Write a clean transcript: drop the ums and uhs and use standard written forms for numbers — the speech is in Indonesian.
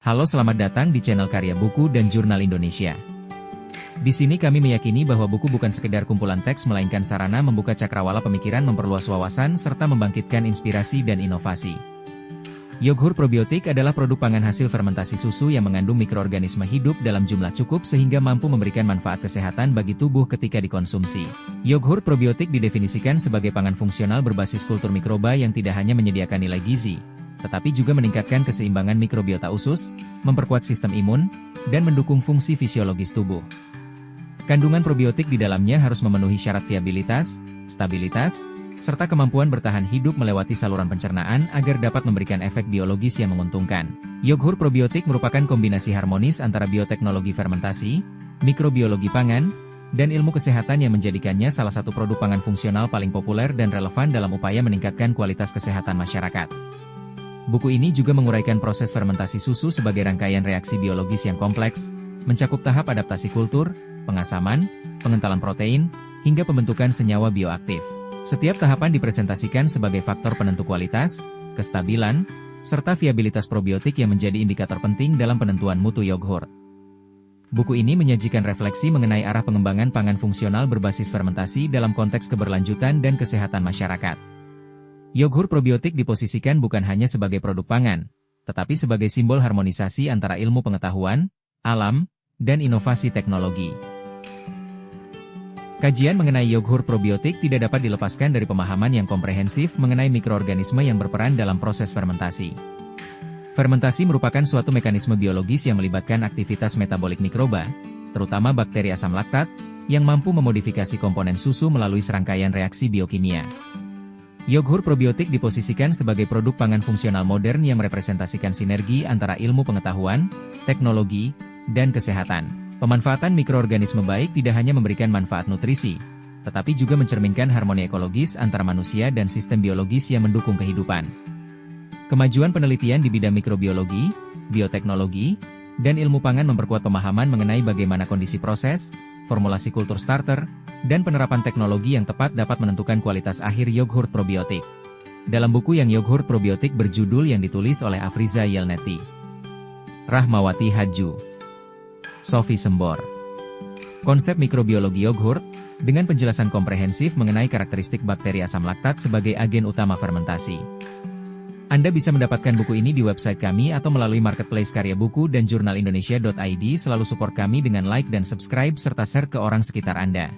Halo, selamat datang di channel Karya Buku dan Jurnal Indonesia. Di sini kami meyakini bahwa buku bukan sekedar kumpulan teks melainkan sarana membuka cakrawala pemikiran, memperluas wawasan, serta membangkitkan inspirasi dan inovasi. Yogurt probiotik adalah produk pangan hasil fermentasi susu yang mengandung mikroorganisme hidup dalam jumlah cukup sehingga mampu memberikan manfaat kesehatan bagi tubuh ketika dikonsumsi. Yogurt probiotik didefinisikan sebagai pangan fungsional berbasis kultur mikroba yang tidak hanya menyediakan nilai gizi, tetapi juga meningkatkan keseimbangan mikrobiota usus, memperkuat sistem imun, dan mendukung fungsi fisiologis tubuh. Kandungan probiotik di dalamnya harus memenuhi syarat viabilitas, stabilitas, serta kemampuan bertahan hidup melewati saluran pencernaan agar dapat memberikan efek biologis yang menguntungkan. Yogurt probiotik merupakan kombinasi harmonis antara bioteknologi fermentasi, mikrobiologi pangan, dan ilmu kesehatan yang menjadikannya salah satu produk pangan fungsional paling populer dan relevan dalam upaya meningkatkan kualitas kesehatan masyarakat. Buku ini juga menguraikan proses fermentasi susu sebagai rangkaian reaksi biologis yang kompleks, mencakup tahap adaptasi kultur, pengasaman, pengentalan protein, hingga pembentukan senyawa bioaktif. Setiap tahapan dipresentasikan sebagai faktor penentu kualitas, kestabilan, serta viabilitas probiotik yang menjadi indikator penting dalam penentuan mutu yogurt. Buku ini menyajikan refleksi mengenai arah pengembangan pangan fungsional berbasis fermentasi dalam konteks keberlanjutan dan kesehatan masyarakat. Yogurt probiotik diposisikan bukan hanya sebagai produk pangan, tetapi sebagai simbol harmonisasi antara ilmu pengetahuan, alam, dan inovasi teknologi. Kajian mengenai yogurt probiotik tidak dapat dilepaskan dari pemahaman yang komprehensif mengenai mikroorganisme yang berperan dalam proses fermentasi. Fermentasi merupakan suatu mekanisme biologis yang melibatkan aktivitas metabolik mikroba, terutama bakteri asam laktat, yang mampu memodifikasi komponen susu melalui serangkaian reaksi biokimia. Yogurt probiotik diposisikan sebagai produk pangan fungsional modern yang merepresentasikan sinergi antara ilmu pengetahuan, teknologi, dan kesehatan. Pemanfaatan mikroorganisme baik tidak hanya memberikan manfaat nutrisi, tetapi juga mencerminkan harmoni ekologis antara manusia dan sistem biologis yang mendukung kehidupan. Kemajuan penelitian di bidang mikrobiologi, bioteknologi, dan ilmu pangan memperkuat pemahaman mengenai bagaimana kondisi proses, formulasi kultur starter, dan penerapan teknologi yang tepat dapat menentukan kualitas akhir yogurt probiotik. Dalam buku yang yogurt probiotik berjudul yang ditulis oleh Afriza Yelnety, Rahmawati Hadju, Sophie Sembor. Konsep mikrobiologi yogurt, dengan penjelasan komprehensif mengenai karakteristik bakteri asam laktat sebagai agen utama fermentasi. Anda bisa mendapatkan buku ini di website kami atau melalui marketplace Karya Buku dan Jurnal Indonesia.id. Selalu support kami dengan like dan subscribe serta share ke orang sekitar Anda.